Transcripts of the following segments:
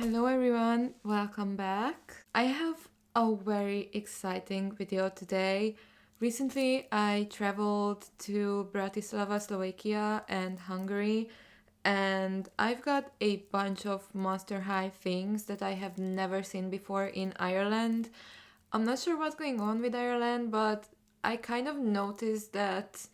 Hello everyone, welcome back. I have a very exciting video today. Recently I traveled to Bratislava, Slovakia and Hungary, and I've got a bunch of Monster High things that I have never seen before in Ireland. I'm not sure what's going on with Ireland, but I kind of noticed that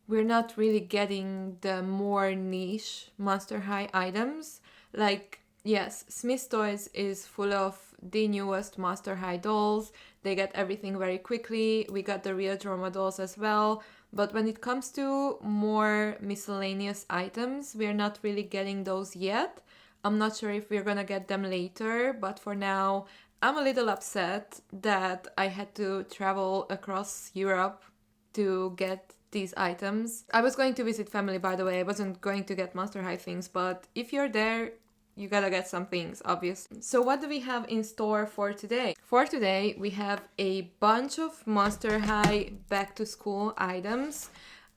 we're not really getting the more niche Monster High items. Like, yes, Smith's Toys is full of the newest Monster High dolls. They get everything very quickly. We got the real Drama dolls as well. But when it comes to more miscellaneous items, we're not really getting those yet. I'm not sure if we're gonna get them later, but for now, I'm a little upset that I had to travel across Europe to get these items. I was going to visit family, by the way. I wasn't going to get Monster High things, but if you're there, you gotta get some things, obviously. So what do we have in store for today? For today, we have a bunch of Monster High back to school items.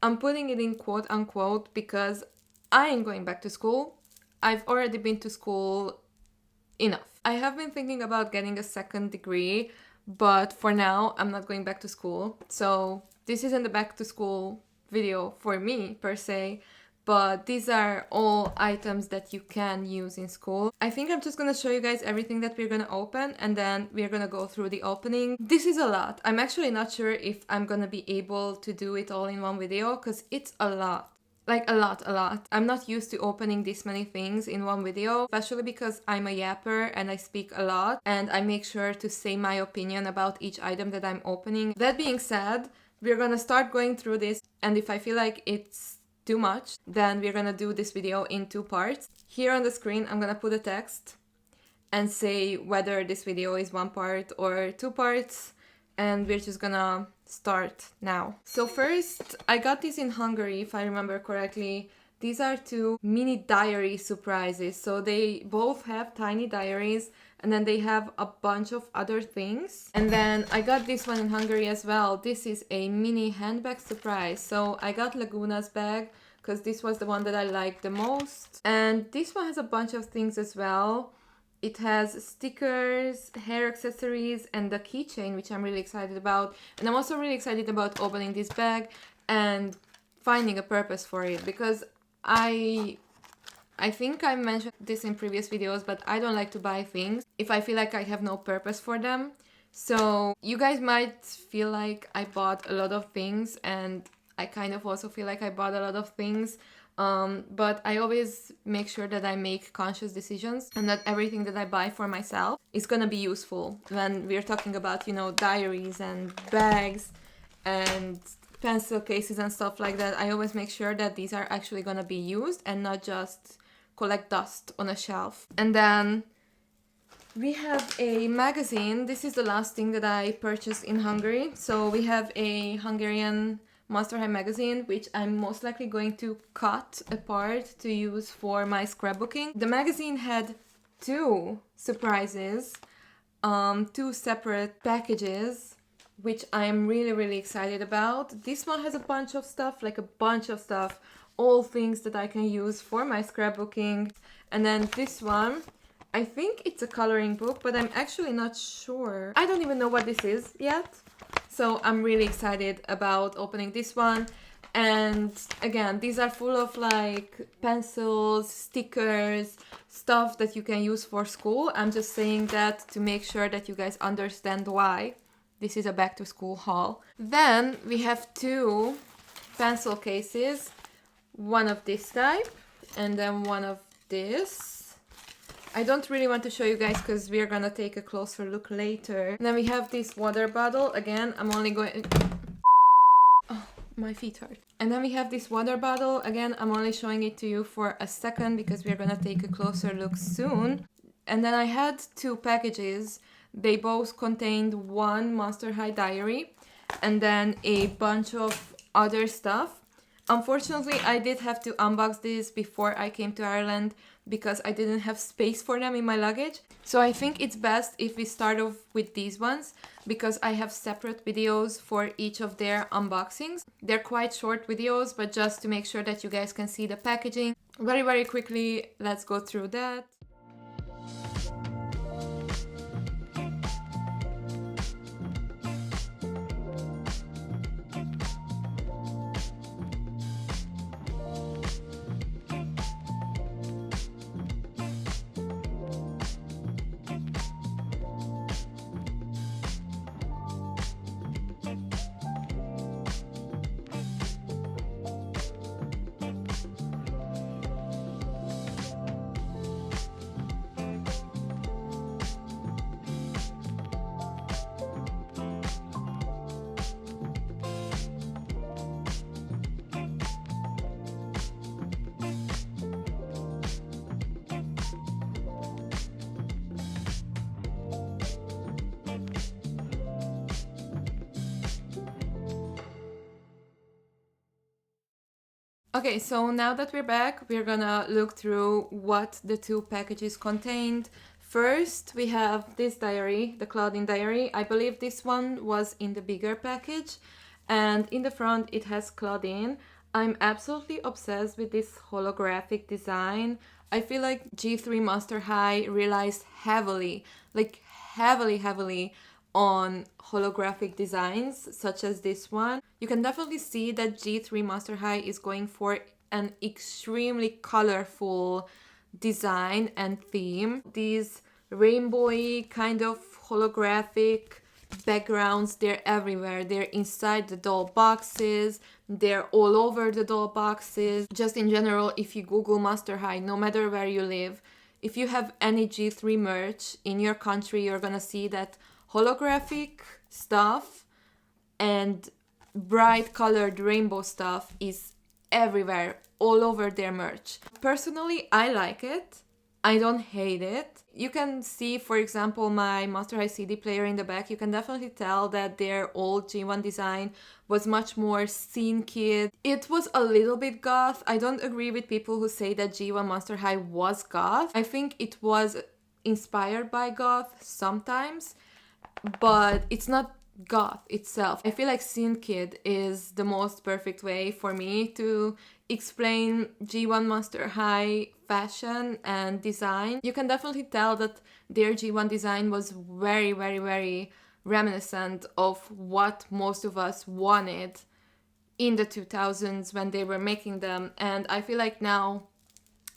I'm putting it in quote unquote because I ain't going back to school. I've already been to school enough. I have been thinking about getting a second degree, but for now, I'm not going back to school. So this isn't the back to school video for me per se, but these are all items that you can use in school. I think I'm just gonna show you guys everything that we're gonna open and then we're gonna go through the opening. This is a lot. I'm actually not sure if I'm gonna be able to do it all in one video because it's a lot. Like a lot. I'm not used to opening this many things in one video, especially because I'm a yapper and I speak a lot and I make sure to say my opinion about each item that I'm opening. That being said, we're gonna start going through this, and if I feel like it's too much, then we're gonna do this video in two parts. Here on the screen, I'm gonna put a text and say whether this video is one part or two parts, and we're just gonna start now. So first, I got these in Hungary, if I remember correctly. These are two mini diary surprises. So they both have tiny diaries and then they have a bunch of other things. And then I got this one in Hungary as well. This is a mini handbag surprise. So I got Laguna's bag because this was the one that I liked the most. And this one has a bunch of things as well. It has stickers, hair accessories, and the keychain, which I'm really excited about. And I'm also really excited about opening this bag and finding a purpose for it, because I think I mentioned this in previous videos, but I don't like to buy things if I feel like I have no purpose for them. So you guys might feel like I bought a lot of things, and I kind of also feel like I bought a lot of things. But I always make sure that I make conscious decisions and that everything that I buy for myself is gonna be useful. When we're talking about, diaries and bags and pencil cases and stuff like that, I always make sure that these are actually gonna be used and not just collect dust on a shelf. And then we have a magazine. This is the last thing that I purchased in Hungary. So we have a Hungarian Monster High magazine, which I'm most likely going to cut apart to use for my scrapbooking. The magazine had two surprises, two separate packages, which I'm really excited about. This one has a bunch of stuff, all things that I can use for my scrapbooking. And then this one, I think it's a coloring book, but I'm actually not sure. I don't even know what this is yet. So I'm really excited about opening this one. And again, these are full of pencils, stickers, stuff that you can use for school. I'm just saying that to make sure that you guys understand why this is a back to school haul. Then we have two pencil cases, one of this type and then one of this. I don't really want to show you guys because we're gonna take a closer look later. And then we have this water bottle. Again, I'm only going... Oh, my feet hurt. And then we have this water bottle. Again, I'm only showing it to you for a second because we're gonna take a closer look soon. And then I had two packages. They both contained one Monster High diary and then a bunch of other stuff. Unfortunately, I did have to unbox this before I came to Ireland because I didn't have space for them in my luggage. So I think it's best if we start off with these ones because I have separate videos for each of their unboxings. They're quite short videos, but just to make sure that you guys can see the packaging. Very quickly, let's go through that. Okay, so now that we're back, we're gonna look through what the two packages contained. First, we have this diary, the Claudine diary. I believe this one was in the bigger package, and in the front it has Claudine. I'm absolutely obsessed with this holographic design. I feel like G3 Master High relies heavily, like heavily on holographic designs such as this one. You can definitely see that G3 Master High is going for an extremely colorful design and theme. These rainbowy kind of holographic backgrounds, they're everywhere. They're inside the doll boxes, they're all over the doll boxes. Just in general, if you Google Master High, no matter where you live, if you have any G3 merch in your country, you're gonna see that holographic stuff and bright colored rainbow stuff is everywhere, all over their merch. Personally, I like it. I don't hate it. You can see, for example, my Master High CD player in the back. You can definitely tell that their old G1 design was much more scene kid. It was a little bit goth. I don't agree with people who say that G1 Master High was goth. I think it was inspired by goth sometimes, but it's not goth itself. I feel like Scene Kid is the most perfect way for me to explain G1 Master High fashion and design. You can definitely tell that their G1 design was very reminiscent of what most of us wanted in the 2000s when they were making them. And I feel like now,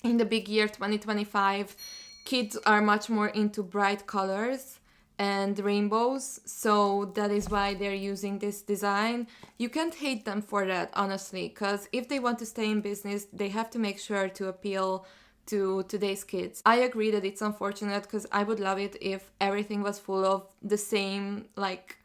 in the big year 2025, kids are much more into bright colors and rainbows, so that is why they're using this design. You can't hate them for that, honestly, because if they want to stay in business, they have to make sure to appeal to today's kids. I agree that it's unfortunate, because I would love it if everything was full of the same, like,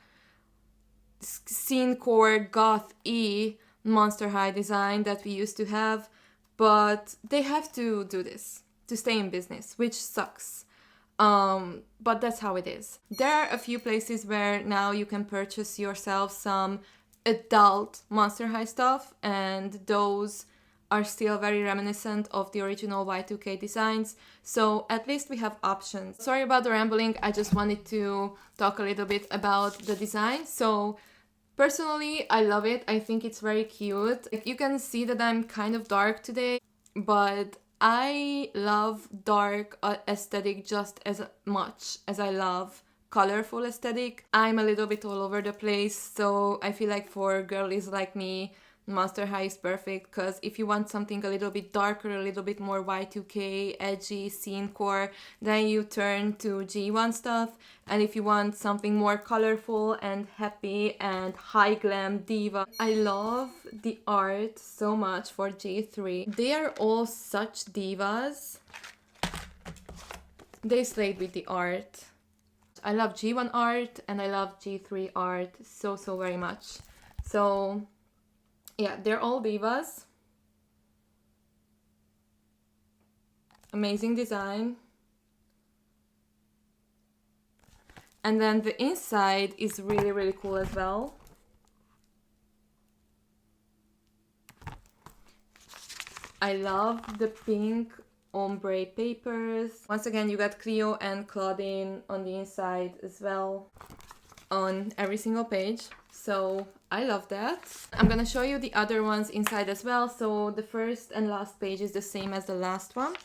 scene core goth-y Monster High design that we used to have, but they have to do this to stay in business, which sucks. But that's how it is. There are a few places where now you can purchase yourself some adult Monster High stuff, and those are still very reminiscent of the original Y2K designs, so at least we have options. Sorry about the rambling, I just wanted to talk a little bit about the design. So personally, I love it. I think it's very cute. Like, you can see that I'm kind of dark today, but I love dark aesthetic just as much as I love colorful aesthetic. I'm a little bit all over the place, so I feel like for girlies like me, Monster High is perfect, because if you want something a little bit darker, a little bit more Y2K, edgy, scene core, then you turn to G1 stuff. And if you want something more colorful and happy and high glam diva, I love the art so much for G3. They are all such divas. They slayed with the art. I love G1 art and I love G3 art so very much. So yeah, they're all divas. Amazing design. And then the inside is really cool as well. I love the pink ombre papers. Once again, you got Cleo and Claudine on the inside as well. on every single page. So I love that. I'm gonna show you the other ones inside as well. So the first and last page is the same as the last one.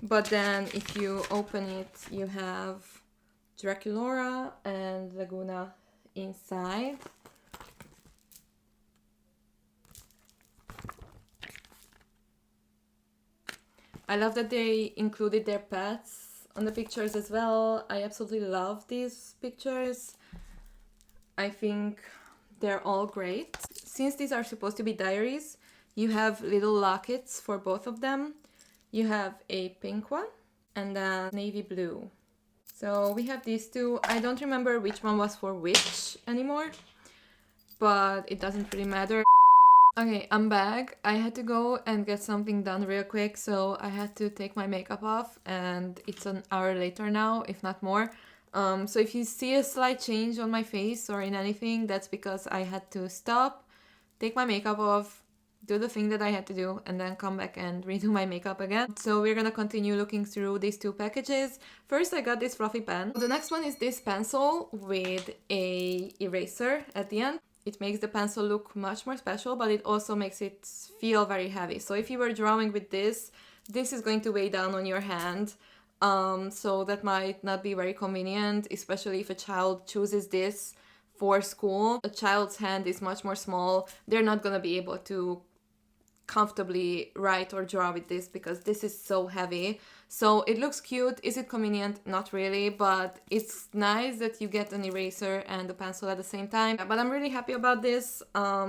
But then if you open it, you have Draculaura and Laguna inside. I love that they included their pets on the pictures as well. I absolutely love these pictures. I think they're all great. Since these are supposed to be diaries, you have little lockets for both of them. You have a pink one and a navy blue. So we have these two. I don't remember which one was for which anymore, but it doesn't really matter. Okay, I'm back. I had to go and get something done real quick, so I had to take my makeup off, and it's an hour later now, if not more. So if you see a slight change on my face or in anything, that's because I had to stop, take my makeup off, do the thing that I had to do, and then come back and redo my makeup again. So we're gonna continue looking through these two packages. First, I got this fluffy pen. The next one is this pencil with a eraser at the end. It makes the pencil look much more special, but it also makes it feel very heavy. So if you were drawing with this is going to weigh down on your hand. So that might not be very convenient, especially if a child chooses this for school. A child's hand is much more small. They're not gonna be able to comfortably write or draw with this because this is so heavy. So it looks cute. Is it convenient? Not really, but it's nice that you get an eraser and a pencil at the same time. But I'm really happy about this.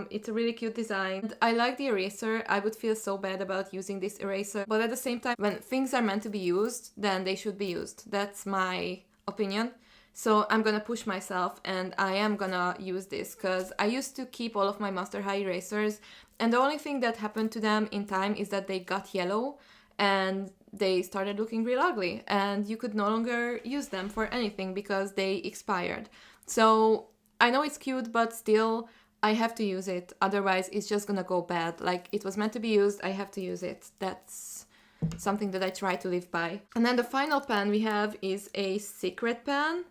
It's a really cute design. I like the eraser. I would feel so bad about using this eraser, but at the same time, when things are meant to be used, then they should be used. That's my opinion. So I'm gonna push myself and I am gonna use this because I used to keep all of my Monster High erasers, and the only thing that happened to them in time is that they got yellow and they started looking real ugly and you could no longer use them for anything because they expired. So I know it's cute, but still I have to use it, otherwise it's just gonna go bad. Like, it was meant to be used, I have to use it. That's something that I try to live by. And then the final pen we have is a secret pen.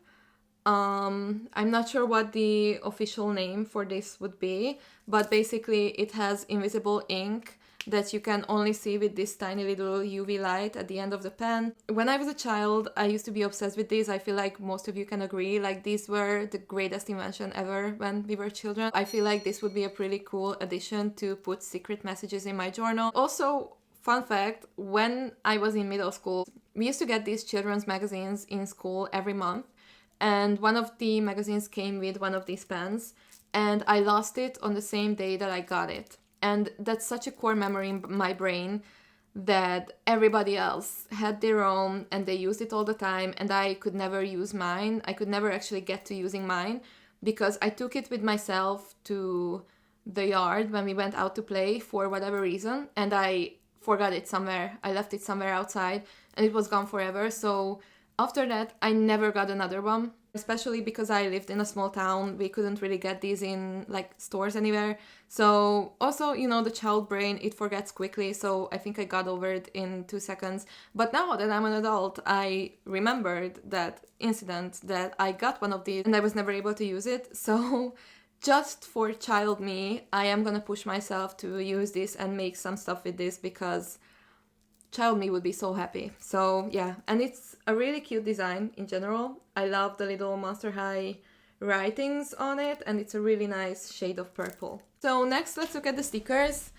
I'm not sure what the official name for this would be, but basically it has invisible ink that you can only see with this tiny little UV light at the end of the pen. When I was a child, I used to be obsessed with these. I feel like most of you can agree, like, these were the greatest invention ever when we were children. I feel like this would be a pretty cool addition to put secret messages in my journal. Also, fun fact, when I was in middle school, we used to get these children's magazines in school every month. And one of the magazines came with one of these pens, and I lost it on the same day that I got it. And that's such a core memory in my brain that everybody else had their own and they used it all the time, and I could never use mine. I could never actually get to using mine because I took it with myself to the yard when we went out to play for whatever reason, and I forgot it somewhere. I left it somewhere outside and it was gone forever. So after that, I never got another one, especially because I lived in a small town. We couldn't really get these in, like, stores anywhere. So also, you know, the child brain, it forgets quickly. So I think I got over it in 2 seconds. But now that I'm an adult, I remembered that incident that I got one of these and I was never able to use it. So just for child me, I am gonna push myself to use this and make some stuff with this because child me would be so happy. So yeah, and it's a really cute design in general. I love the little Monster High writings on it, and it's a really nice shade of purple. So next, let's look at the stickers.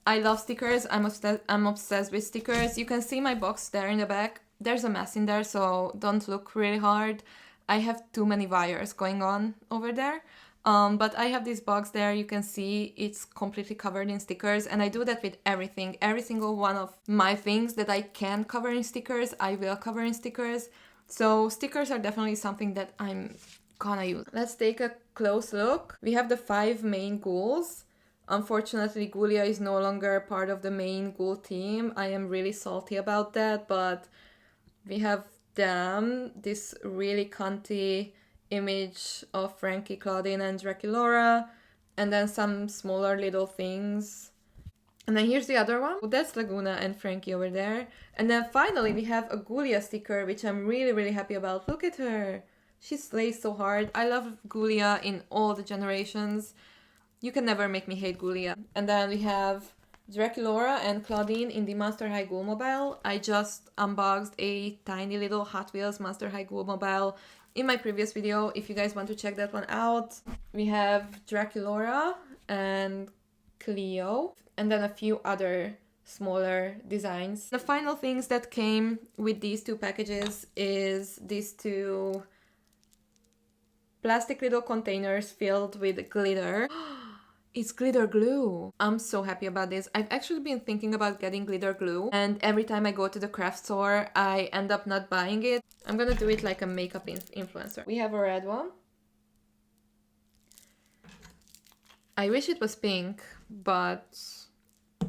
I love stickers. I'm obsessed with stickers. You can see my box there in the back. There's a mess in there, so don't look really hard. I have too many wires going on over there. But I have this box there, you can see it's completely covered in stickers, and I do that with everything. Every single one of my things that I can cover in stickers, I will cover in stickers. So stickers are definitely something that I'm gonna use. Let's take a close look. We have the 5 main ghouls. Unfortunately, Ghoulia is no longer part of the main ghoul team. I am really salty about that, but we have them, this really cunty image of Frankie, Claudine, and Draculaura, and then some smaller little things. And then here's the other one. That's Laguna and Frankie over there. And then finally we have a Ghoulia sticker, which I'm really, really happy about. Look at her. She slays so hard. I love Gulia in all the generations. You can never make me hate Gulia. And then we have Draculaura and Claudine in the Monster High Ghoul Mobile. I just unboxed a tiny little Hot Wheels Monster High Ghoul Mobile in my previous video, if you guys want to check that one out. We have Draculaura and Cleo, and then a few other smaller designs. The final things that came with these two packages is these two plastic little containers filled with glitter. It's glitter glue. I'm so happy about this. I've actually been thinking about getting glitter glue, and every time I go to the craft store, I end up not buying it. I'm gonna do it like a makeup influencer. We have a red one. I wish it was pink, but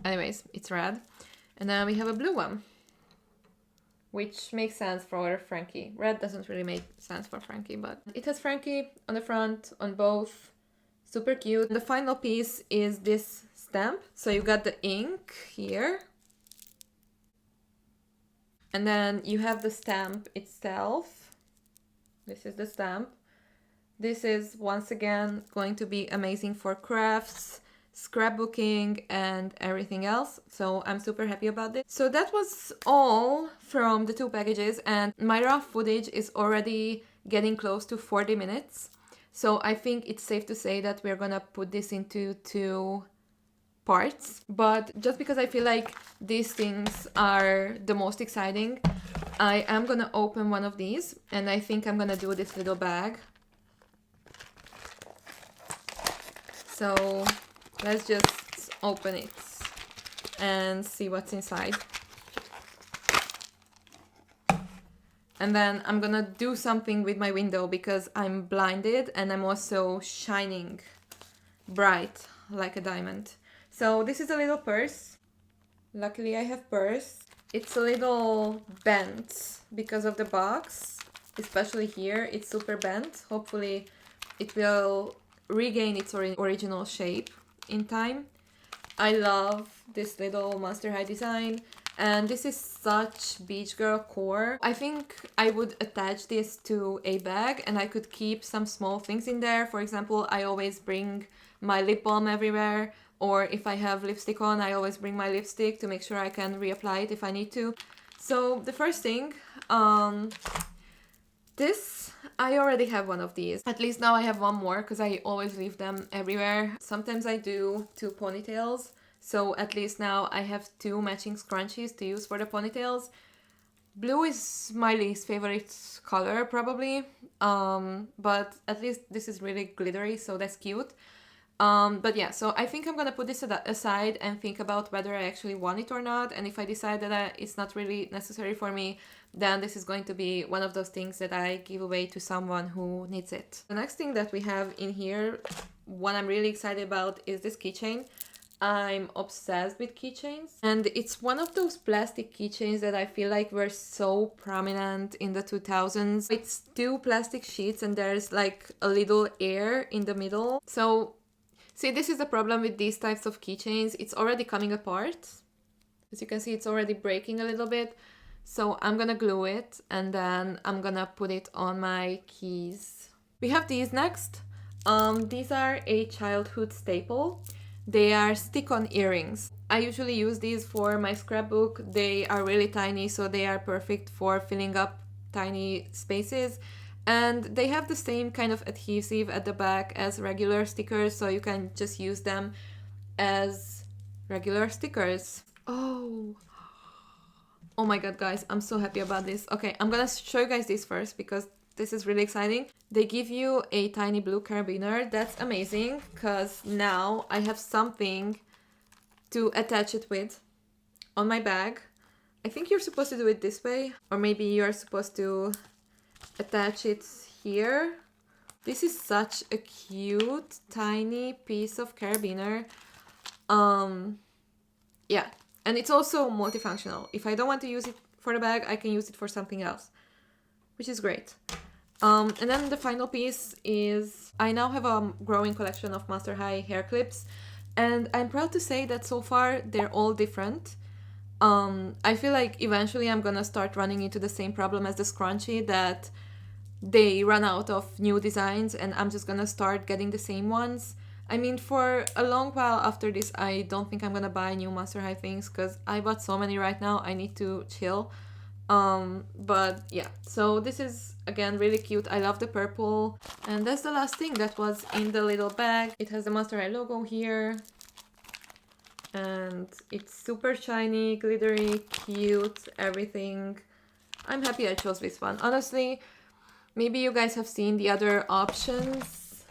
anyways, it's red. And then we have a blue one, which makes sense for Frankie. Red doesn't really make sense for Frankie, but it has Frankie on the front, on both. Super cute. The final piece is this stamp. So you got the ink here. And then you have the stamp itself. This is the stamp. This is once again going to be amazing for crafts, scrapbooking, and everything else. So I'm super happy about this. So that was all from the two packages, and my raw footage is already getting close to 40 minutes. So I think it's safe to say that we're gonna put this into 2 parts. But just because I feel like these things are the most exciting, I am gonna open one of these, and I think I'm gonna do this little bag. So let's just open it and see what's inside. And then I'm gonna do something with my window because I'm blinded and I'm also shining bright like a diamond. So this is a little purse. Luckily I have purse. It's a little bent because of the box, especially here. It's super bent. Hopefully it will regain its original shape in time. I love this little Monster High design. And this is such beach girl core. I think I would attach this to a bag and I could keep some small things in there. For example, I always bring my lip balm everywhere, or if I have lipstick on, I always bring my lipstick to make sure I can reapply it if I need to. So the first thing, this, I already have one of these. At least now I have one more because I always leave them everywhere. Sometimes I do 2 ponytails. So at least now I have 2 matching scrunchies to use for the ponytails. Blue is my least favorite color probably, but at least this is really glittery, so that's cute. But yeah, so I think I'm gonna put this aside and think about whether I actually want it or not, and if I decide that it's not really necessary for me, then this is going to be one of those things that I give away to someone who needs it. The next thing that we have in here, what I'm really excited about, is this keychain. I'm obsessed with keychains, and it's one of those plastic keychains that I feel like were so prominent in the 2000s. It's 2 plastic sheets and there's like a little air in the middle. So see, this is the problem with these types of keychains. It's already coming apart. As you can see, it's already breaking a little bit. So I'm gonna glue it and then I'm gonna put it on my keys. We have these next. These are a childhood staple. They are stick-on earrings. I usually use these for my scrapbook. They are really tiny, so they are perfect for filling up tiny spaces. And they have the same kind of adhesive at the back as regular stickers, so you can just use them as regular stickers. Oh my god, guys, I'm so happy about this. Okay, I'm gonna show you guys this first because this is really exciting. They give you a tiny blue carabiner. That's amazing because now I have something to attach it with on my bag. I think you're supposed to do it this way, or maybe you're supposed to attach it here. This is such a cute tiny piece of carabiner. Yeah, and it's also multifunctional. If I don't want to use it for the bag, I can use it for something else, which is great. And then the final piece is I now have a growing collection of Monster High hair clips, and I'm proud to say that so far they're all different. I feel like eventually I'm gonna start running into the same problem as the scrunchie, that they run out of new designs and I'm just gonna start getting the same ones. I mean, for a long while after this, I don't think I'm gonna buy new Monster High things because I bought so many right now. I need to chill. But yeah, so this is again really cute. I love the purple. And that's the last thing that was in the little bag. It has the Monster High logo here. And it's super shiny, glittery, cute, everything. I'm happy I chose this one. Honestly, maybe you guys have seen the other options.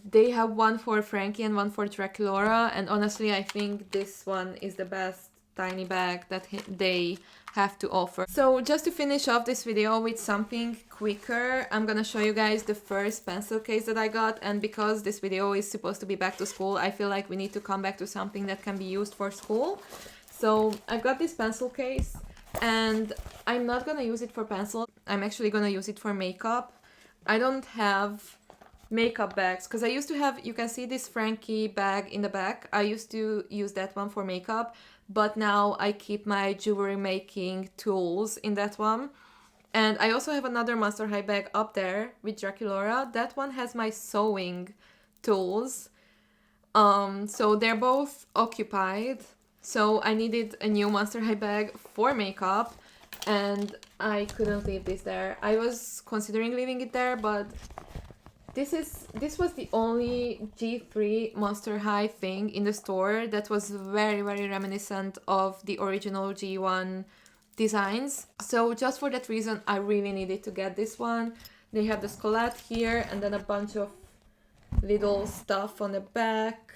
They have one for Frankie and one for Draculaura, and honestly I think this one is the best tiny bag that they have to offer. So just to finish off this video with something quicker, I'm gonna show you guys the first pencil case that I got, and because this video is supposed to be back to school, I feel like we need to come back to something that can be used for school. So I got this pencil case and I'm not gonna use it for pencil. I'm actually gonna use it for makeup. I don't have makeup bags because I used to have, you can see this Frankie bag in the back. I used to use that one for makeup, but now I keep my jewelry making tools in that one. And I also have another Monster High bag up there with Draculaura. That one has my sewing tools. So they're both occupied. So I needed a new Monster High bag for makeup and I couldn't leave this there. I was considering leaving it there, but this was the only G3 Monster High thing in the store that was very, very reminiscent of the original G1 designs. So just for that reason, I really needed to get this one. They have the Scolette here and then a bunch of little stuff on the back.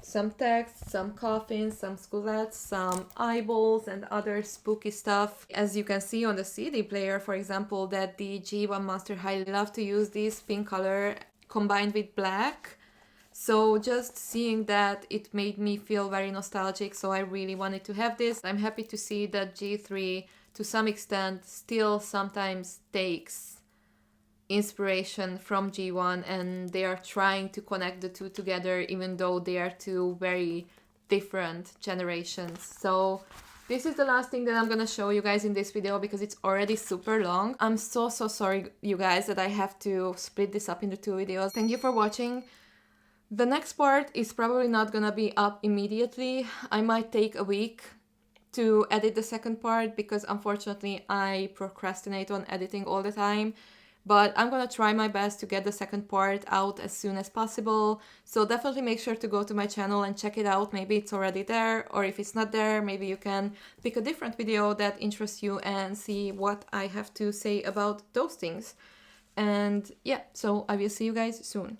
Some text, some coffins, some Scolettes, some eyeballs and other spooky stuff. As you can see on the CD player, for example, that the G1 Monster High love to use this pink color combined with black. So just seeing that, it made me feel very nostalgic, so I really wanted to have this. I'm happy to see that G3 to some extent still sometimes takes inspiration from G1 and they are trying to connect the two together even though they are two very different generations. So this is the last thing that I'm gonna show you guys in this video because it's already super long. I'm so sorry you guys that I have to split this up into two videos. Thank you for watching. The next part is probably not gonna be up immediately. I might take a week to edit the second part because unfortunately I procrastinate on editing all the time. But I'm gonna try my best to get the second part out as soon as possible. So definitely make sure to go to my channel and check it out. Maybe it's already there, or if it's not there, maybe you can pick a different video that interests you and see what I have to say about those things. And yeah, so I will see you guys soon.